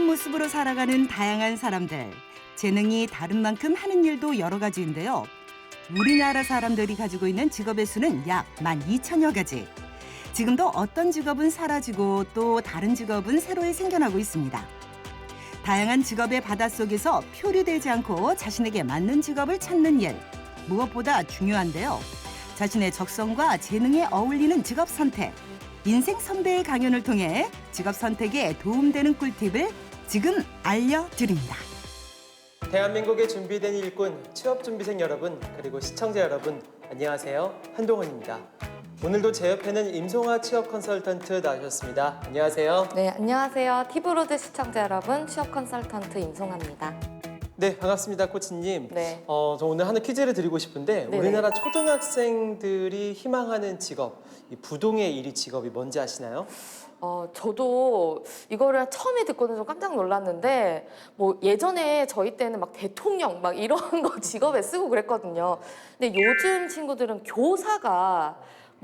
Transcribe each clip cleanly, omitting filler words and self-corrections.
어떤 모습으로 살아가는 다양한 사람들. 재능이 다른 만큼 하는 일도 여러 가지인데요. 우리나라 사람들이 가지고 있는 직업의 수는 약 12,000여 가지. 지금도 어떤 직업은 사라지고 또 다른 직업은 새로 생겨나고 있습니다. 다양한 직업의 바닷속에서 표류되지 않고 자신에게 맞는 직업을 찾는 일. 무엇보다 중요한데요. 자신의 적성과 재능에 어울리는 직업 선택. 인생 선배의 강연을 통해 직업 선택에 도움되는 꿀팁을 지금 알려드립니다. 대한민국의 준비된 일꾼, 취업준비생 여러분, 그리고 시청자 여러분, 안녕하세요. 한동훈입니다. 오늘도 제 옆에는 임송아 취업 컨설턴트 나오셨습니다. 안녕하세요. 네, 안녕하세요. 티브로드 시청자 여러분, 취업 컨설턴트 임송아입니다. 네, 반갑습니다, 코치님. 네. 저 오늘 하나 퀴즈를 드리고 싶은데 네네. 우리나라 초등학생들이 희망하는 직업, 이 부동의 1위 직업이 뭔지 아시나요? 저도 이거를 처음에 듣고는 좀 깜짝 놀랐는데 뭐 예전에 저희 때는 막 대통령 막 이런 거 직업에 쓰고 그랬거든요. 근데 요즘 친구들은 교사가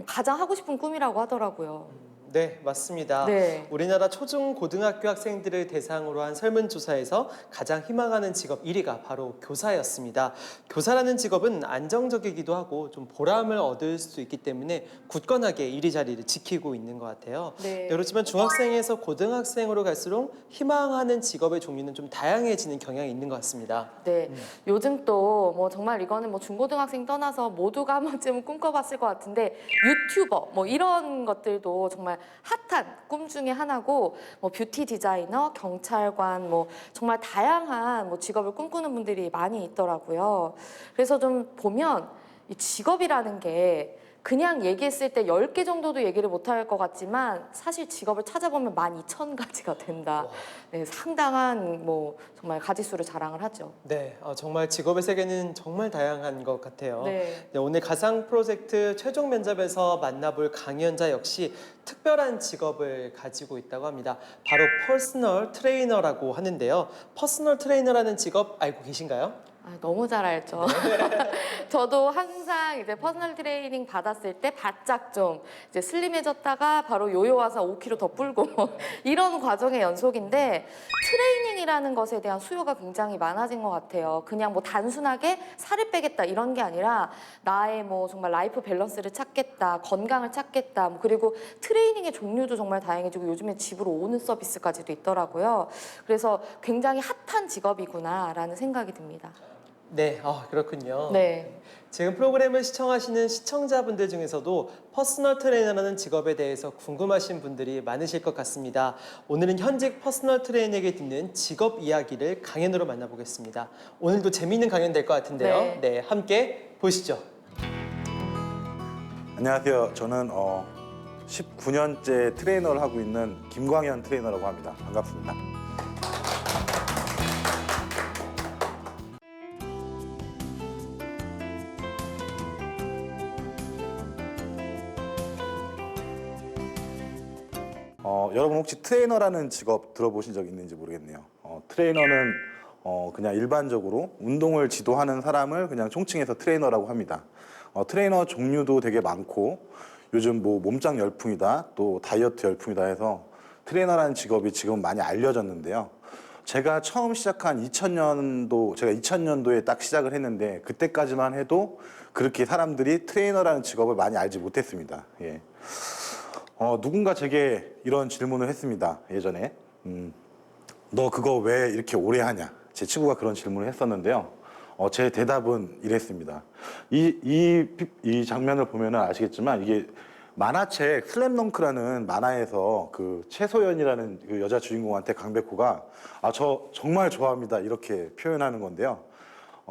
가장 하고 싶은 꿈이라고 하더라고요. 네, 맞습니다. 네. 우리나라 초중 고등학교 학생들을 대상으로 한 설문조사에서 가장 희망하는 직업 1위가 바로 교사였습니다. 교사라는 직업은 안정적이기도 하고 좀 보람을 얻을 수 있기 때문에 굳건하게 1위 자리를 지키고 있는 것 같아요. 네. 그렇지만 중학생에서 고등학생으로 갈수록 희망하는 직업의 종류는 좀 다양해지는 경향이 있는 것 같습니다. 네, 요즘 또 뭐 정말 이거는 뭐 중고등학생 떠나서 모두가 한 번쯤은 꿈꿔봤을 것 같은데 유튜버 뭐 이런 것들도 정말 핫한 꿈 중에 하나고 뭐 뷰티 디자이너, 경찰관 뭐 정말 다양한 뭐 직업을 꿈꾸는 분들이 많이 있더라고요. 그래서 좀 보면 이 직업이라는 게 그냥 얘기했을 때 10개 정도도 얘기를 못할 것 같지만 사실 직업을 찾아보면 12,000가지가 된다. 네, 상당한 뭐 정말 가지수를 자랑을 하죠. 네, 정말 직업의 세계는 정말 다양한 것 같아요. 네. 네, 오늘 가상 프로젝트 최종 면접에서 만나볼 강연자 역시 특별한 직업을 가지고 있다고 합니다. 바로 퍼스널 트레이너라고 하는데요. 퍼스널 트레이너라는 직업 알고 계신가요? 너무 잘 알죠. 저도 항상 이제 퍼스널 트레이닝 받았을 때 바짝 좀 이제 슬림해졌다가 바로 요요 와서 5kg 더 불고 이런 과정의 연속인데 트레이닝이라는 것에 대한 수요가 굉장히 많아진 것 같아요. 그냥 뭐 단순하게 살을 빼겠다 이런 게 아니라 나의 뭐 정말 라이프 밸런스를 찾겠다, 건강을 찾겠다, 뭐 그리고 트레이닝의 종류도 정말 다양해지고 요즘에 집으로 오는 서비스까지도 있더라고요. 그래서 굉장히 핫한 직업이구나라는 생각이 듭니다. 네, 그렇군요. 네. 지금 프로그램을 시청하시는 시청자분들 중에서도 퍼스널 트레이너라는 직업에 대해서 궁금하신 분들이 많으실 것 같습니다. 오늘은 현직 퍼스널 트레이너에게 듣는 직업 이야기를 강연으로 만나보겠습니다. 오늘도 재미있는 강연 될 것 같은데요. 네, 함께 보시죠. 안녕하세요. 저는 19년째 트레이너를 하고 있는 김광현 트레이너라고 합니다. 반갑습니다. 여러분 혹시 트레이너라는 직업 들어보신 적 있는지 모르겠네요. 트레이너는 그냥 일반적으로 운동을 지도하는 사람을 그냥 총칭해서 트레이너라고 합니다. 트레이너 종류도 되게 많고 요즘 뭐 몸짱 열풍이다 또 다이어트 열풍이다 해서 트레이너라는 직업이 지금 많이 알려졌는데요. 제가 처음 시작한 2000년도에 딱 시작을 했는데 그때까지만 해도 그렇게 사람들이 트레이너라는 직업을 많이 알지 못했습니다. 예. 누군가 제게 이런 질문을 했습니다. 예전에 너 그거 왜 이렇게 오래 하냐? 제 친구가 그런 질문을 했었는데요. 제 대답은 이랬습니다. 이 장면을 보면은 아시겠지만 이게 만화책 슬램덩크라는 만화에서 그 최소연이라는 그 여자 주인공한테 강백호가 저 정말 좋아합니다 이렇게 표현하는 건데요.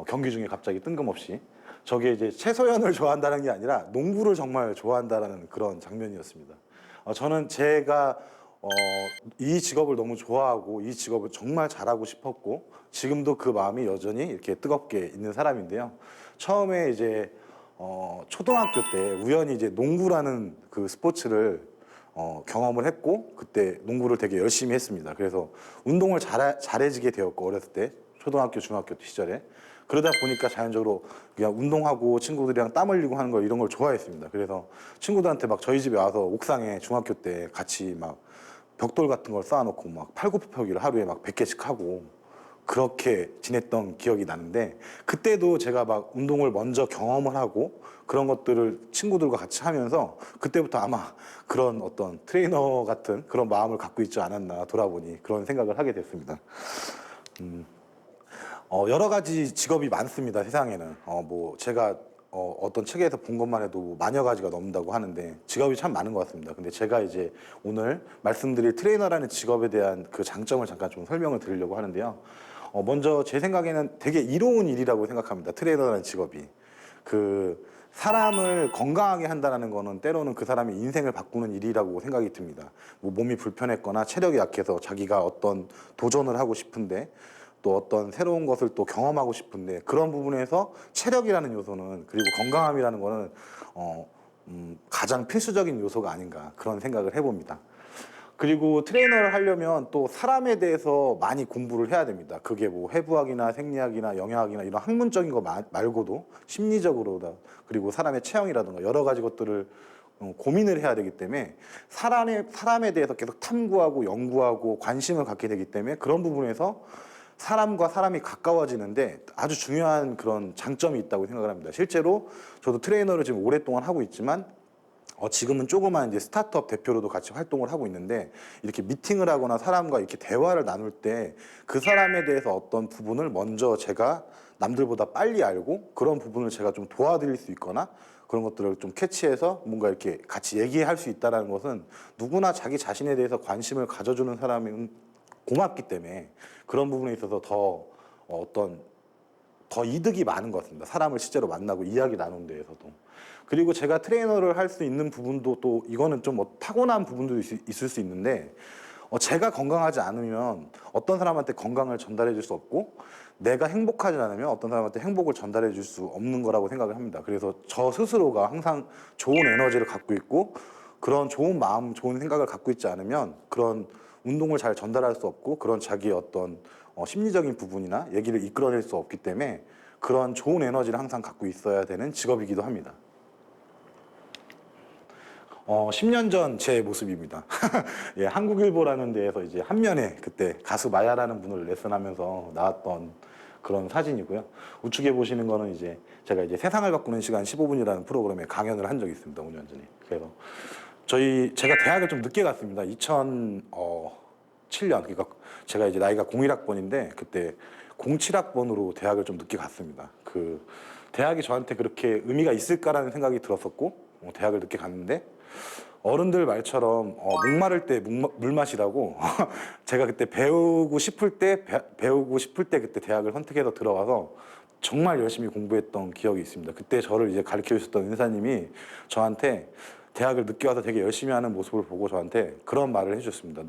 경기 중에 갑자기 뜬금없이 저게 이제 최소연을 좋아한다는 게 아니라 농구를 정말 좋아한다는 그런 장면이었습니다. 저는 제가 이 직업을 너무 좋아하고 이 직업을 정말 잘하고 싶었고 지금도 그 마음이 여전히 이렇게 뜨겁게 있는 사람인데요. 처음에 이제 초등학교 때 우연히 이제 농구라는 그 스포츠를 경험을 했고 그때 농구를 되게 열심히 했습니다. 그래서 운동을 잘해지게 되었고 어렸을 때 초등학교 중학교 시절에 그러다 보니까 자연적으로 그냥 운동하고 친구들이랑 땀 흘리고 하는 거 이런 걸 좋아했습니다. 그래서 친구들한테 막 저희 집에 와서 옥상에 중학교 때 같이 막 벽돌 같은 걸 쌓아놓고 막 팔굽혀펴기를 하루에 막 100개씩 하고 그렇게 지냈던 기억이 나는데, 그때도 제가 막 운동을 먼저 경험을 하고 그런 것들을 친구들과 같이 하면서 그때부터 아마 그런 어떤 트레이너 같은 그런 마음을 갖고 있지 않았나, 돌아보니 그런 생각을 하게 됐습니다. 여러 가지 직업이 많습니다, 세상에는. 뭐 제가 어떤 책에서 본 것만 해도 뭐 만여 가지가 넘는다고 하는데 직업이 참 많은 것 같습니다. 근데 제가 이제 오늘 말씀드릴 트레이너라는 직업에 대한 그 장점을 잠깐 좀 설명을 드리려고 하는데요. 먼저 제 생각에는 되게 이로운 일이라고 생각합니다. 트레이너라는 직업이. 그 사람을 건강하게 한다는 거는 때로는 그 사람의 인생을 바꾸는 일이라고 생각이 듭니다. 뭐 몸이 불편했거나 체력이 약해서 자기가 어떤 도전을 하고 싶은데, 또 어떤 새로운 것을 또 경험하고 싶은데, 그런 부분에서 체력이라는 요소는, 그리고 건강함이라는 거는 가장 필수적인 요소가 아닌가, 그런 생각을 해봅니다. 그리고 트레이너를 하려면 또 사람에 대해서 많이 공부를 해야 됩니다. 그게 뭐 해부학이나 생리학이나 영양학이나 이런 학문적인 거 말고도 심리적으로, 그리고 사람의 체형이라든가 여러 가지 것들을 고민을 해야 되기 때문에 사람에 대해서 계속 탐구하고 연구하고 관심을 갖게 되기 때문에, 그런 부분에서 사람과 사람이 가까워지는데 아주 중요한 그런 장점이 있다고 생각을 합니다. 실제로 저도 트레이너를 지금 오랫동안 하고 있지만 지금은 조그만 이제 스타트업 대표로도 같이 활동을 하고 있는데, 이렇게 미팅을 하거나 사람과 이렇게 대화를 나눌 때 그 사람에 대해서 어떤 부분을 먼저 제가 남들보다 빨리 알고 그런 부분을 제가 좀 도와드릴 수 있거나 그런 것들을 좀 캐치해서 뭔가 이렇게 같이 얘기할 수 있다는 것은, 누구나 자기 자신에 대해서 관심을 가져주는 사람은 고맙기 때문에 그런 부분에 있어서 더 이득이 많은 것 같습니다. 사람을 실제로 만나고 이야기 나누는 데에서도. 그리고 제가 트레이너를 할 수 있는 부분도, 또 이거는 좀 타고난 부분도 있을 수 있는데, 제가 건강하지 않으면 어떤 사람한테 건강을 전달해 줄 수 없고, 내가 행복하지 않으면 어떤 사람한테 행복을 전달해 줄 수 없는 거라고 생각을 합니다. 그래서 저 스스로가 항상 좋은 에너지를 갖고 있고, 그런 좋은 마음, 좋은 생각을 갖고 있지 않으면 그런 운동을 잘 전달할 수 없고, 그런 자기의 어떤 심리적인 부분이나 얘기를 이끌어낼 수 없기 때문에 그런 좋은 에너지를 항상 갖고 있어야 되는 직업이기도 합니다. 10년 전 제 모습입니다. 예, 한국일보라는 데에서 이제 한면에 그때 가수 마야라는 분을 레슨하면서 나왔던 그런 사진이고요. 우측에 보시는 거는 이제 제가 이제 세상을 바꾸는 시간 15분이라는 프로그램에 강연을 한 적이 있습니다. 5년 전에. 그래서 제가 대학을 좀 늦게 갔습니다. 2007년. 그러니까 제가 이제 나이가 01학번인데 그때 07학번으로 대학을 좀 늦게 갔습니다. 그 대학이 저한테 그렇게 의미가 있을까라는 생각이 들었었고, 대학을 늦게 갔는데 어른들 말처럼 목마를 때 물 마시라고 제가 그때 배우고 싶을 때 그때 대학을 선택해서 들어가서 정말 열심히 공부했던 기억이 있습니다. 그때 저를 이제 가르쳐 주셨던 은사님이 저한테 대학을 늦게 와서 되게 열심히 하는 모습을 보고 저한테 그런 말을 해주셨습니다.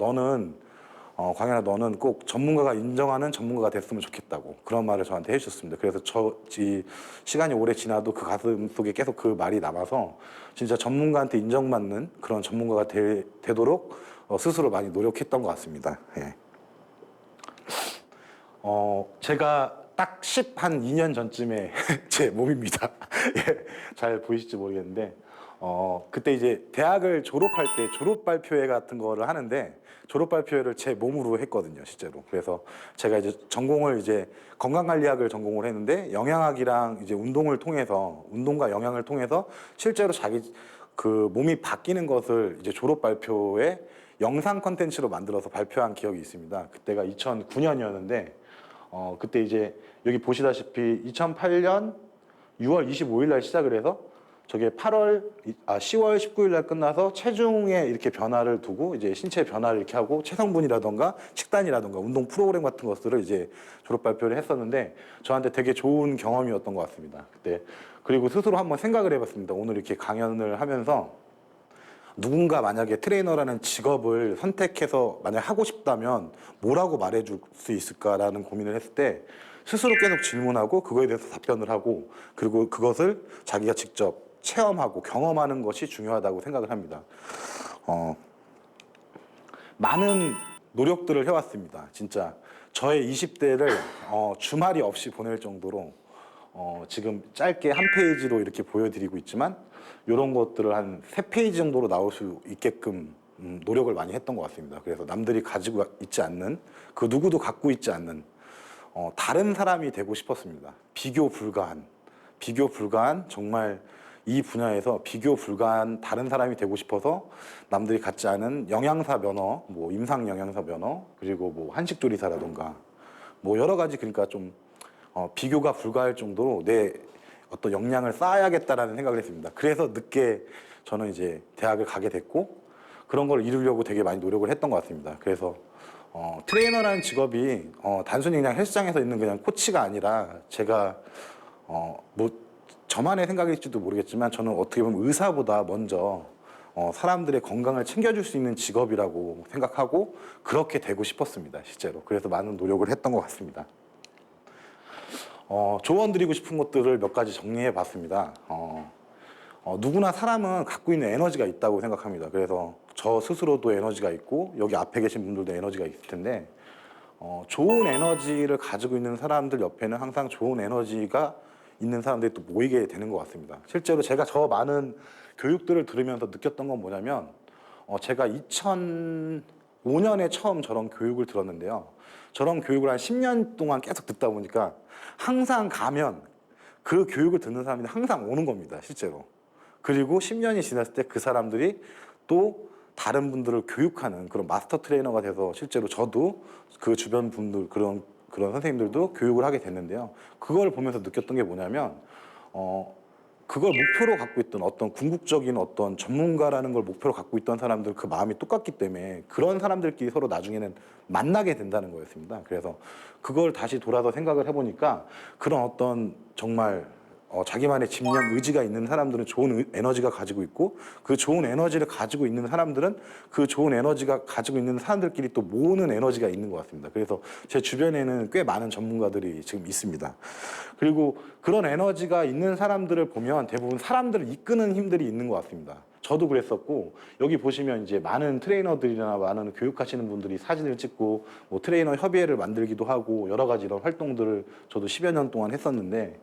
광현아, 너는 꼭 전문가가 인정하는 전문가가 됐으면 좋겠다고, 그런 말을 저한테 해주셨습니다. 그래서 시간이 오래 지나도 그 가슴 속에 계속 그 말이 남아서 진짜 전문가한테 인정받는 그런 전문가가 되도록 스스로 많이 노력했던 것 같습니다. 예. 제가 딱 12년 전쯤에 제 몸입니다. 예, 잘 보이실지 모르겠는데, 그때 이제 대학을 졸업할 때 졸업 발표회 같은 거를 하는데, 졸업 발표회를 제 몸으로 했거든요, 실제로. 그래서 제가 이제 전공을 이제 건강관리학을 전공을 했는데, 영양학이랑 이제 운동과 영양을 통해서 실제로 자기 그 몸이 바뀌는 것을 이제 졸업 발표에 영상 컨텐츠로 만들어서 발표한 기억이 있습니다. 그때가 2009년이었는데, 그때 이제 여기 보시다시피 2008년 6월 25일 날 시작을 해서 저게 10월 19일 날 끝나서 체중에 이렇게 변화를 두고 이제 신체 변화를 이렇게 하고 체성분이라던가 식단이라던가 운동 프로그램 같은 것들을 이제 졸업 발표를 했었는데, 저한테 되게 좋은 경험이었던 것 같습니다. 그때. 그리고 스스로 한번 생각을 해봤습니다. 오늘 이렇게 강연을 하면서 누군가 만약에 트레이너라는 직업을 선택해서 만약 하고 싶다면 뭐라고 말해줄 수 있을까라는 고민을 했을 때, 스스로 계속 질문하고 그거에 대해서 답변을 하고, 그리고 그것을 자기가 직접 체험하고 경험하는 것이 중요하다고 생각을 합니다. 많은 노력들을 해왔습니다. 진짜 저의 20대를 주말이 없이 보낼 정도로 지금 짧게 한 페이지로 이렇게 보여드리고 있지만, 이런 것들을 한 3페이지 정도로 나올 수 있게끔 노력을 많이 했던 것 같습니다. 그래서 남들이 가지고 있지 않는, 그 누구도 갖고 있지 않는 다른 사람이 되고 싶었습니다. 비교 불가한 정말 이 분야에서 비교 불가한 다른 사람이 되고 싶어서 남들이 갖지 않은 영양사 면허, 뭐 임상 영양사 면허, 그리고 뭐 한식조리사라든가 뭐 여러 가지, 그러니까 좀 비교가 불가할 정도로 내 어떤 역량을 쌓아야겠다라는 생각을 했습니다. 그래서 늦게 저는 이제 대학을 가게 됐고 그런 걸 이루려고 되게 많이 노력을 했던 것 같습니다. 그래서 트레이너라는 직업이 단순히 그냥 헬스장에서 있는 그냥 코치가 아니라 제가 뭐 저만의 생각일지도 모르겠지만 저는 어떻게 보면 의사보다 먼저 사람들의 건강을 챙겨줄 수 있는 직업이라고 생각하고 그렇게 되고 싶었습니다, 실제로. 그래서 많은 노력을 했던 것 같습니다. 조언 드리고 싶은 것들을 몇 가지 정리해 봤습니다. 누구나 사람은 갖고 있는 에너지가 있다고 생각합니다. 그래서 저 스스로도 에너지가 있고 여기 앞에 계신 분들도 에너지가 있을 텐데 좋은 에너지를 가지고 있는 사람들 옆에는 항상 좋은 에너지가 있는 사람들이 또 모이게 되는 것 같습니다. 실제로 제가 저 많은 교육들을 들으면서 느꼈던 건 뭐냐면 제가 2005년에 처음 저런 교육을 들었는데요. 저런 교육을 한 10년 동안 계속 듣다 보니까 항상 가면 그 교육을 듣는 사람들이 항상 오는 겁니다, 실제로. 그리고 10년이 지났을 때 그 사람들이 또 다른 분들을 교육하는 그런 마스터 트레이너가 돼서 실제로 저도 그 주변 분들 그런 선생님들도 교육을 하게 됐는데요. 그걸 보면서 느꼈던 게 뭐냐면 그걸 목표로 갖고 있던 어떤 궁극적인 어떤 전문가라는 걸 목표로 갖고 있던 사람들 그 마음이 똑같기 때문에 그런 사람들끼리 서로 나중에는 만나게 된다는 거였습니다. 그래서 그걸 다시 돌아서 생각을 해보니까 그런 어떤 정말 자기만의 집념, 의지가 있는 사람들은 좋은 에너지가 가지고 있고 그 좋은 에너지를 가지고 있는 사람들은 그 좋은 에너지가 가지고 있는 사람들끼리 또 모으는 에너지가 있는 것 같습니다. 그래서 제 주변에는 꽤 많은 전문가들이 지금 있습니다. 그리고 그런 에너지가 있는 사람들을 보면 대부분 사람들을 이끄는 힘들이 있는 것 같습니다. 저도 그랬었고 여기 보시면 이제 많은 트레이너들이나 많은 교육하시는 분들이 사진을 찍고 뭐 트레이너 협의회를 만들기도 하고 여러 가지 이런 활동들을 저도 10여 년 동안 했었는데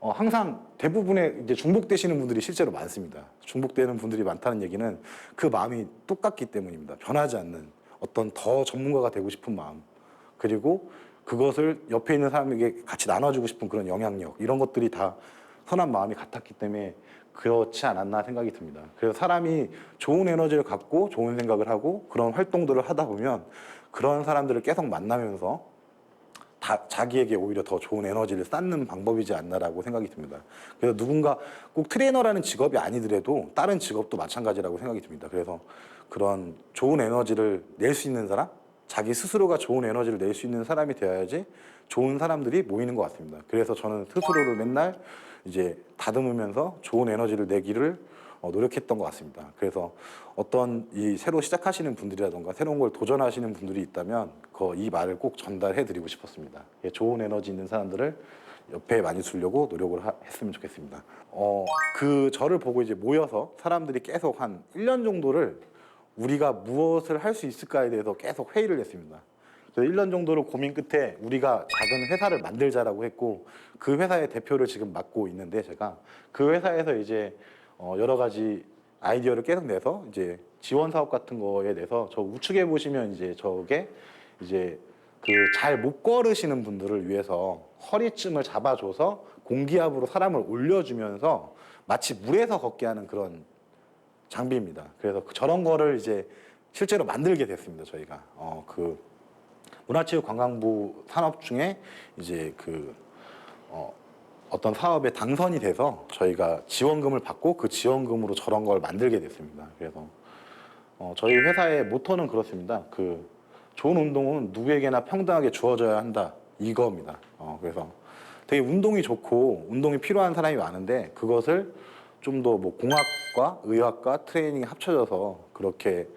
항상 대부분의 이제 중복되시는 분들이 실제로 많습니다. 중복되는 분들이 많다는 얘기는 그 마음이 똑같기 때문입니다. 변하지 않는 어떤 더 전문가가 되고 싶은 마음, 그리고 그것을 옆에 있는 사람에게 같이 나눠주고 싶은 그런 영향력, 이런 것들이 다 선한 마음이 같았기 때문에 그렇지 않았나 생각이 듭니다. 그래서 사람이 좋은 에너지를 갖고 좋은 생각을 하고 그런 활동들을 하다 보면 그런 사람들을 계속 만나면서 자기에게 오히려 더 좋은 에너지를 쌓는 방법이지 않나라고 생각이 듭니다. 그래서 누군가 꼭 트레이너라는 직업이 아니더라도 다른 직업도 마찬가지라고 생각이 듭니다. 그래서 그런 좋은 에너지를 낼 수 있는 사람, 자기 스스로가 좋은 에너지를 낼 수 있는 사람이 되어야지 좋은 사람들이 모이는 것 같습니다. 그래서 저는 스스로를 맨날 이제 다듬으면서 좋은 에너지를 내기를 노력했던 것 같습니다. 그래서 어떤 이 새로 시작하시는 분들이라던가 새로운 걸 도전하시는 분들이 있다면 이 말을 꼭 전달해 드리고 싶었습니다. 좋은 에너지 있는 사람들을 옆에 많이 두려고 노력을 했으면 좋겠습니다. 그 저를 보고 이제 모여서 사람들이 계속 한 1년 정도를 우리가 무엇을 할 수 있을까에 대해서 계속 회의를 했습니다. 그래서 1년 정도를 고민 끝에 우리가 작은 회사를 만들자라고 했고 그 회사의 대표를 지금 맡고 있는데 제가 그 회사에서 이제 여러 가지 아이디어를 계속 내서 이제 지원 사업 같은 거에 대해서 저 우측에 보시면 이제 저게 이제 그 잘 못 걸으시는 분들을 위해서 허리쯤을 잡아줘서 공기압으로 사람을 올려주면서 마치 물에서 걷게 하는 그런 장비입니다. 그래서 저런 거를 이제 실제로 만들게 됐습니다. 저희가 그 문화체육관광부 산업 중에 이제 어떤 사업에 당선이 돼서 저희가 지원금을 받고 그 지원금으로 저런 걸 만들게 됐습니다. 그래서 저희 회사의 모토는 그렇습니다. 좋은 운동은 누구에게나 평등하게 주어져야 한다, 이겁니다. 그래서 되게 운동이 좋고 운동이 필요한 사람이 많은데 그것을 좀 더 뭐 공학과 의학과 트레이닝이 합쳐져서 그렇게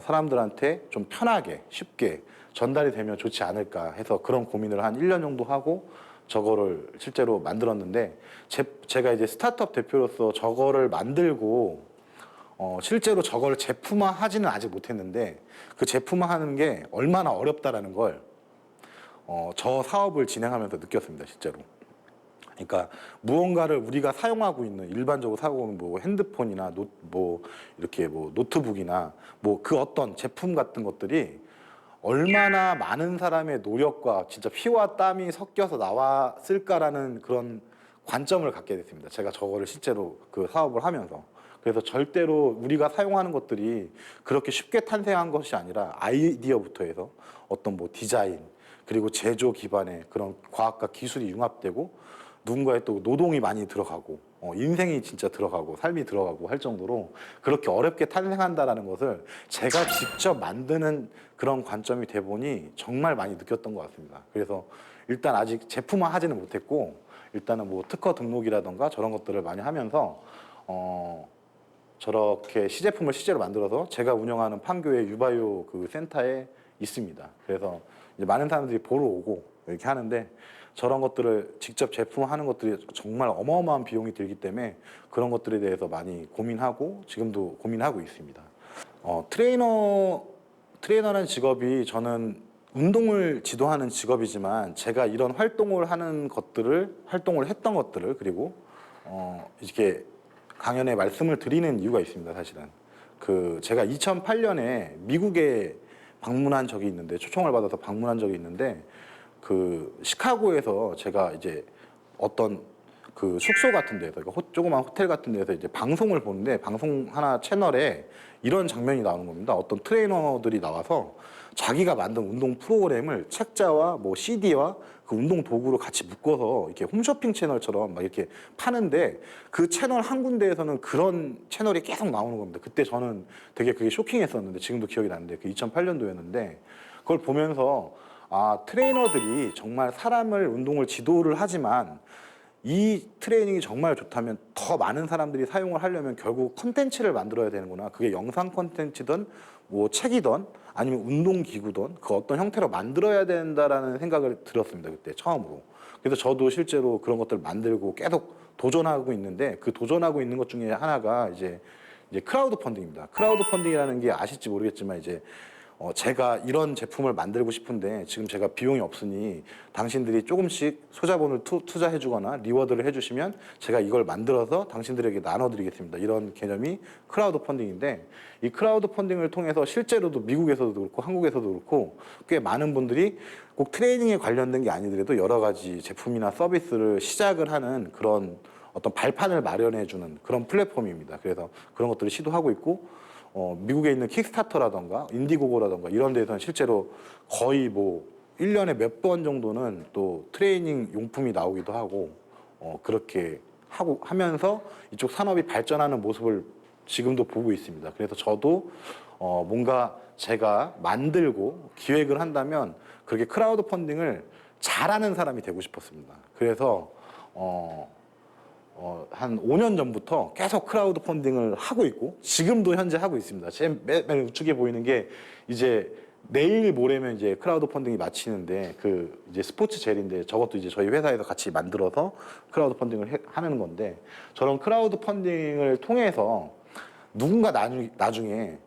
사람들한테 좀 편하게 쉽게 전달이 되면 좋지 않을까 해서 그런 고민을 한 1년 정도 하고 저거를 실제로 만들었는데 제가 이제 스타트업 대표로서 저거를 만들고 실제로 저거를 제품화하지는 아직 못했는데 그 제품화하는 게 얼마나 어렵다라는 걸 저 사업을 진행하면서 느꼈습니다, 실제로. 그러니까 무언가를 우리가 사용하고 있는 일반적으로 사용하고 있는 뭐 핸드폰이나 이렇게 뭐 노트북이나 뭐 그 어떤 제품 같은 것들이 얼마나 많은 사람의 노력과 진짜 피와 땀이 섞여서 나왔을까라는 그런 관점을 갖게 됐습니다. 제가 저거를 실제로 그 사업을 하면서. 그래서 절대로 우리가 사용하는 것들이 그렇게 쉽게 탄생한 것이 아니라 아이디어부터 해서 어떤 뭐 디자인 그리고 제조 기반의 그런 과학과 기술이 융합되고 누군가의 또 노동이 많이 들어가고 인생이 진짜 들어가고 삶이 들어가고 할 정도로 그렇게 어렵게 탄생한다라는 것을 제가 직접 만드는 그런 관점이 돼 보니 정말 많이 느꼈던 것 같습니다. 그래서 일단 아직 제품화 하지는 못했고 일단은 뭐 특허 등록이라던가 저런 것들을 많이 하면서 저렇게 시제품을 실제로 만들어서 제가 운영하는 판교의 유바이오 그 센터에 있습니다. 그래서 이제 많은 사람들이 보러 오고 이렇게 하는데 저런 것들을 직접 제품화하는 것들이 정말 어마어마한 비용이 들기 때문에 그런 것들에 대해서 많이 고민하고 지금도 고민하고 있습니다. 트레이너라는 직업이 저는 운동을 지도하는 직업이지만 제가 이런 활동을 했던 것들을 그리고 이렇게 강연에 말씀을 드리는 이유가 있습니다. 사실은 제가 2008년에 미국에 방문한 적이 있는데 초청을 받아서 방문한 적이 있는데 시카고에서 제가 이제 어떤 그 숙소 같은 데서 조그만 호텔 같은 데서 이제 방송을 보는데 방송 하나 채널에 이런 장면이 나오는 겁니다. 어떤 트레이너들이 나와서 자기가 만든 운동 프로그램을 책자와 뭐 CD와 그 운동 도구로 같이 묶어서 이렇게 홈쇼핑 채널처럼 막 이렇게 파는데 그 채널 한 군데에서는 그런 채널이 계속 나오는 겁니다. 그때 저는 되게 그게 쇼킹했었는데 지금도 기억이 나는데 그 2008년도였는데 그걸 보면서 트레이너들이 정말 사람을 운동을 지도를 하지만 이 트레이닝이 정말 좋다면 더 많은 사람들이 사용을 하려면 결국 컨텐츠를 만들어야 되는구나. 그게 영상 컨텐츠든 뭐 책이든 아니면 운동기구든 그 어떤 형태로 만들어야 된다라는 생각을 들었습니다. 그때 처음으로. 그래서 저도 실제로 그런 것들을 만들고 계속 도전하고 있는데 그 도전하고 있는 것 중에 하나가 이제 크라우드 펀딩입니다. 크라우드 펀딩이라는 게 아실지 모르겠지만 제가 이런 제품을 만들고 싶은데 지금 제가 비용이 없으니 당신들이 조금씩 소자본을 투자해 주거나 리워드를 해주시면 제가 이걸 만들어서 당신들에게 나눠드리겠습니다. 이런 개념이 크라우드 펀딩인데 이 크라우드 펀딩을 통해서 실제로도 미국에서도 그렇고 한국에서도 그렇고 꽤 많은 분들이 꼭 트레이닝에 관련된 게 아니더라도 여러 가지 제품이나 서비스를 시작을 하는 그런 어떤 발판을 마련해 주는 그런 플랫폼입니다. 그래서 그런 것들을 시도하고 있고 미국에 있는 킥스타터라던가 인디고고라던가 이런 데서는 실제로 거의 뭐 1년에 몇 번 정도는 또 트레이닝 용품이 나오기도 하고 그렇게 하면서 이쪽 산업이 발전하는 모습을 지금도 보고 있습니다. 그래서 저도 뭔가 제가 만들고 기획을 한다면 그렇게 크라우드 펀딩을 잘하는 사람이 되고 싶었습니다. 그래서 한 5년 전부터 계속 크라우드 펀딩을 하고 있고 지금도 현재 하고 있습니다. 제 맨 우측에 보이는 게 이제 내일 모레면 이제 크라우드 펀딩이 마치는데 이제 스포츠 젤인데 저것도 이제 저희 회사에서 같이 만들어서 크라우드 펀딩을 하는 건데 저런 크라우드 펀딩을 통해서 누군가 나중에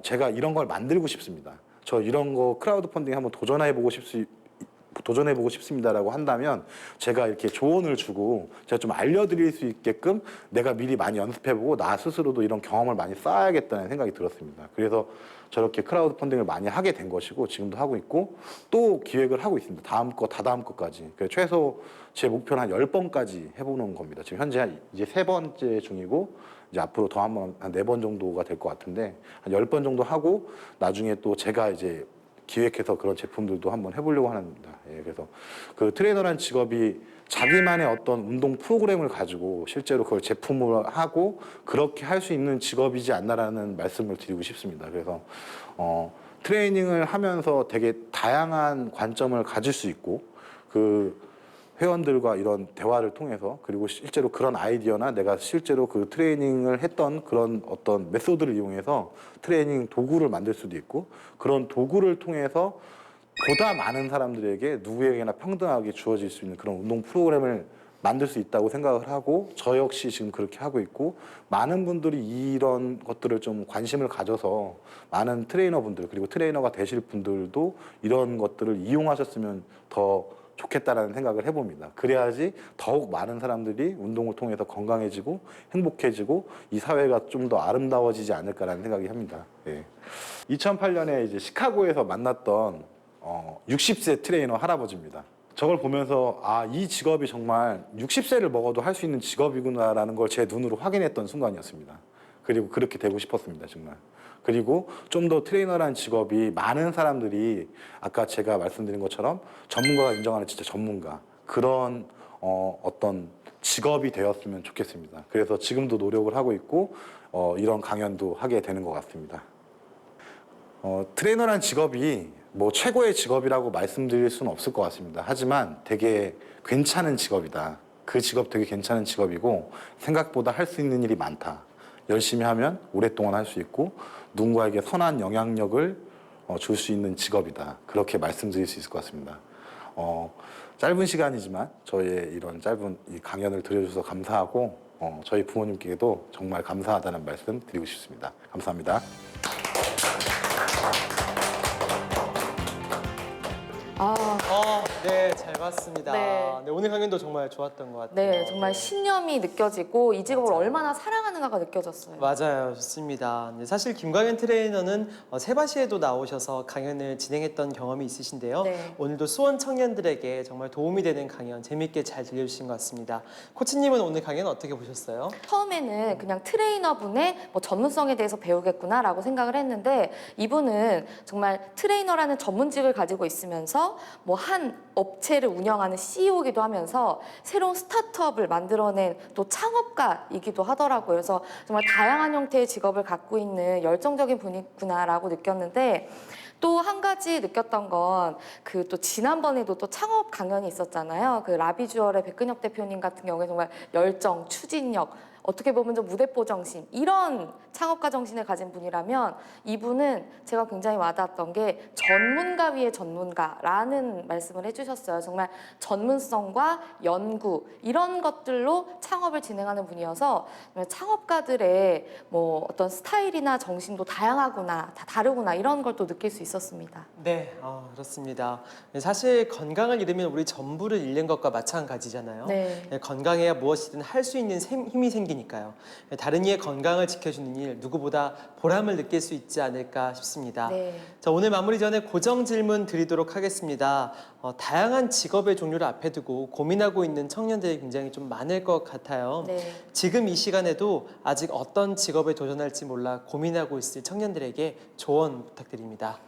제가 이런 걸 만들고 싶습니다. 저 이런 거 크라우드 펀딩 한번 도전해보고 싶습니다라고 한다면 제가 이렇게 조언을 주고 제가 좀 알려드릴 수 있게끔 내가 미리 많이 연습해보고 나 스스로도 이런 경험을 많이 쌓아야겠다는 생각이 들었습니다. 그래서 저렇게 크라우드 펀딩을 많이 하게 된 것이고 지금도 하고 있고 또 기획을 하고 있습니다. 다음 거, 다다음 거까지. 최소 제 목표는 한 10번까지 해보는 겁니다. 지금 현재 이제 3번째 중이고 이제 앞으로 더 한 4번 정도가 될 것 같은데 한 10번 정도 하고 나중에 또 제가 이제 기획해서 그런 제품들도 한번 해보려고 합니다. 그래서 그 트레이너라는 직업이 자기만의 어떤 운동 프로그램을 가지고 실제로 그걸 제품을 하고 그렇게 할 수 있는 직업이지 않나라는 말씀을 드리고 싶습니다. 그래서 트레이닝을 하면서 되게 다양한 관점을 가질 수 있고 그 회원들과 이런 대화를 통해서 그리고 실제로 그런 아이디어나 내가 실제로 그 트레이닝을 했던 그런 어떤 메소드를 이용해서 트레이닝 도구를 만들 수도 있고 그런 도구를 통해서 보다 많은 사람들에게 누구에게나 평등하게 주어질 수 있는 그런 운동 프로그램을 만들 수 있다고 생각을 하고 저 역시 지금 그렇게 하고 있고 많은 분들이 이런 것들을 좀 관심을 가져서 많은 트레이너분들 그리고 트레이너가 되실 분들도 이런 것들을 이용하셨으면 더 좋겠다라는 생각을 해봅니다. 그래야지 더욱 많은 사람들이 운동을 통해서 건강해지고 행복해지고 이 사회가 좀 더 아름다워지지 않을까라는 생각이 합니다. 예. 2008년에 이제 시카고에서 만났던 60세 트레이너 할아버지입니다. 저걸 보면서 아, 이 직업이 정말 60세를 먹어도 할 수 있는 직업이구나라는 걸 제 눈으로 확인했던 순간이었습니다. 그리고 그렇게 되고 싶었습니다, 정말. 그리고 좀 더 트레이너라는 직업이 많은 사람들이 아까 제가 말씀드린 것처럼 전문가가 인정하는 진짜 전문가 그런 어떤 직업이 되었으면 좋겠습니다. 그래서 지금도 노력을 하고 있고 이런 강연도 하게 되는 것 같습니다. 트레이너라는 직업이 뭐 최고의 직업이라고 말씀드릴 수는 없을 것 같습니다. 하지만 되게 괜찮은 직업이다. 그 직업 되게 괜찮은 직업이고 생각보다 할 수 있는 일이 많다. 열심히 하면 오랫동안 할 수 있고 누군가에게 선한 영향력을 줄 수 있는 직업이다. 그렇게 말씀드릴 수 있을 것 같습니다. 짧은 시간이지만 저의 이런 짧은 이 강연을 들려주셔서 감사하고 저희 부모님께도 정말 감사하다는 말씀 드리고 싶습니다. 감사합니다. 네, 잘 봤습니다. 네. 네, 오늘 강연도 정말 좋았던 것 같아요. 네, 정말 신념이 느껴지고 이 직업을 얼마나 사랑하는가가 느껴졌어요. 맞아요, 좋습니다. 네, 사실 김광현 트레이너는 세바시에도 나오셔서 강연을 진행했던 경험이 있으신데요. 네. 오늘도 수원 청년들에게 정말 도움이 되는 강연 재밌게 잘 들려주신 것 같습니다. 코치님은 오늘 강연 어떻게 보셨어요? 처음에는 그냥 트레이너분의 뭐 전문성에 대해서 배우겠구나라고 생각을 했는데 이분은 정말 트레이너라는 전문직을 가지고 있으면서 뭐 한 업체를 운영하는 CEO이기도 하면서 새로운 스타트업을 만들어낸 또 창업가이기도 하더라고요. 그래서 정말 다양한 형태의 직업을 갖고 있는 열정적인 분이구나라고 느꼈는데 또 한 가지 느꼈던 건 그 또 지난번에도 또 창업 강연이 있었잖아요. 그 라비주얼의 백근혁 대표님 같은 경우에 정말 열정, 추진력, 어떻게 보면 좀 무대포 정신 이런 창업가 정신을 가진 분이라면 이분은 제가 굉장히 와닿았던 게 전문가 위의 전문가라는 말씀을 해주셨어요. 정말 전문성과 연구 이런 것들로 창업을 진행하는 분이어서 창업가들의 뭐 어떤 스타일이나 정신도 다양하구나, 다 다르구나 이런 걸 또 느낄 수 있었습니다. 네, 그렇습니다. 네, 사실 건강을 잃으면 우리 전부를 잃는 것과 마찬가지잖아요. 네. 네, 건강해야 무엇이든 할 수 있는 힘이 생기니까요. 네, 다른 이의 건강을 지켜주는 일 누구보다 보람을 느낄 수 있지 않을까 싶습니다. 네. 자, 오늘 마무리 전에 고정 질문 드리도록 하겠습니다. 다양한 직업의 종류를 앞에 두고 고민하고 있는 청년들이 굉장히 좀 많을 것 같아요. 네. 지금 이 시간에도 아직 어떤 직업에 도전할지 몰라 고민하고 있을 청년들에게 조언 부탁드립니다.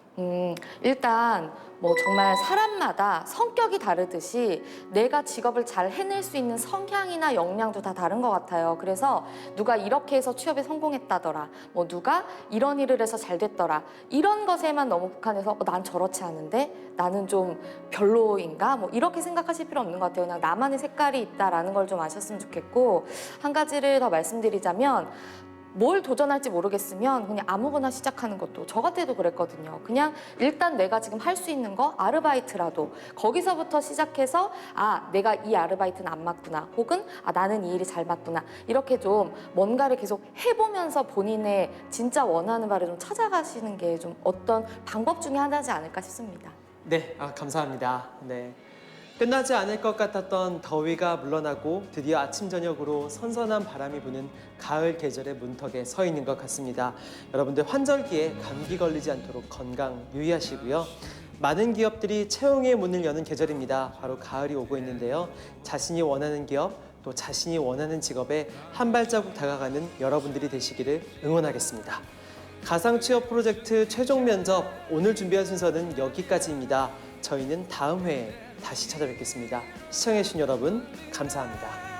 일단 뭐 정말 사람마다 성격이 다르듯이 내가 직업을 잘 해낼 수 있는 성향이나 역량도 다 다른 것 같아요. 그래서 누가 이렇게 해서 취업에 성공했다더라, 뭐 누가 이런 일을 해서 잘 됐더라 이런 것에만 너무 국한해서 난 저렇지 않은데 나는 좀 별로인가 뭐 이렇게 생각하실 필요 없는 것 같아요. 그냥 나만의 색깔이 있다라는 걸 좀 아셨으면 좋겠고 한 가지를 더 말씀드리자면 뭘 도전할지 모르겠으면 그냥 아무거나 시작하는 것도 저 같아도 그랬거든요. 그냥 일단 내가 지금 할 수 있는 거 아르바이트라도 거기서부터 시작해서 아 내가 이 아르바이트는 안 맞구나 혹은 아 나는 이 일이 잘 맞구나 이렇게 좀 뭔가를 계속 해보면서 본인의 진짜 원하는 바를 좀 찾아가시는 게 좀 어떤 방법 중에 하나지 않을까 싶습니다. 네, 감사합니다. 네. 끝나지 않을 것 같았던 더위가 물러나고 드디어 아침 저녁으로 선선한 바람이 부는 가을 계절의 문턱에 서 있는 것 같습니다. 여러분들 환절기에 감기 걸리지 않도록 건강 유의하시고요. 많은 기업들이 채용의 문을 여는 계절입니다. 바로 가을이 오고 있는데요. 자신이 원하는 기업, 또 자신이 원하는 직업에 한 발자국 다가가는 여러분들이 되시기를 응원하겠습니다. 가상 취업 프로젝트 최종 면접 오늘 준비한 순서는 여기까지입니다. 저희는 다음 회에 다시 찾아뵙겠습니다. 시청해주신 여러분 감사합니다.